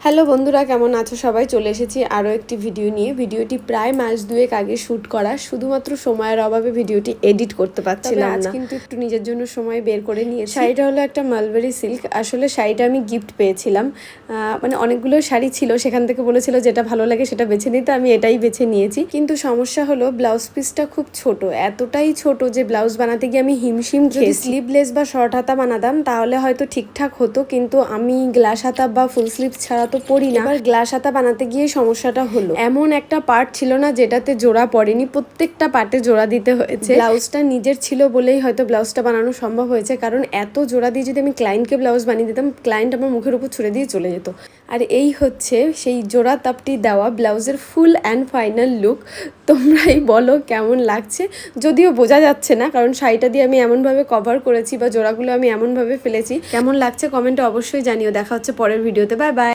Hello বন্ধুরা, কেমন আছো সবাই? চলে এসেছি আরও একটি ভিডিও নিয়ে। ভিডিওটি প্রায় মাস দুয়েক আগে শ্যুট করা, শুধুমাত্র সময়ের অভাবে ভিডিওটি এডিট করতে পারছিলাম না। কিন্তু একটু নিজের জন্য সময় বের করে নিয়েছি। শাড়িটা হলো একটা মালবেরি সিল্ক। আসলে শাড়িটা আমি গিফট পেয়েছিলাম, মানে অনেকগুলো শাড়ি ছিল, সেখান থেকে বলেছিল যেটা ভালো লাগে সেটা বেছে নিতে। আমি এটাই বেছে নিয়েছি, কিন্তু সমস্যা হলো ব্লাউজ পিসটা খুব ছোট, এতটাই ছোট যে ব্লাউজ বানাতে গিয়ে আমি হিমশিম খেয়ে। স্লিভলেস বা শর্ট হাতা বানাতাম তাহলে হয়তো ঠিকঠাক হতো, কিন্তু আমি গ্লাস হাতা বা ফুল স্লিভ ছাড়া তো পরি না। এবার গ্লাস হাতা বানাতে গিয়ে সমস্যাটা হলো, এমন একটা পার্ট ছিল না যেটাতে জোড়া পড়েনি, প্রত্যেকটা পার্টে জোড়া দিতে হয়েছে। ব্লাউজটা নিজের ছিল বলেই হয়তো ব্লাউজটা বানানো সম্ভব হয়েছে, কারণ এত জোড়া দিয়ে যদি আমি ক্লায়েন্টকে ব্লাউজ বানিয়ে দিতাম, ক্লায়েন্ট আমার মুখের উপর ছুড়ে দিয়ে চলে যেত। আর এই হচ্ছে সেই জোড়া তাপটি দেওয়া ব্লাউজের ফুল অ্যান্ড ফাইনাল লুক। তোমরাই বলো কেমন লাগছে। যদিও বোঝা যাচ্ছে না, কারণ শাড়িটা দিয়ে আমি এমনভাবে কভার করেছি বা জোড়াগুলো আমি এমনভাবে ফেলেছি। কেমন লাগছে কমেন্টে অবশ্যই জানিও। দেখা হচ্ছে পরের ভিডিওতে। Bye bye.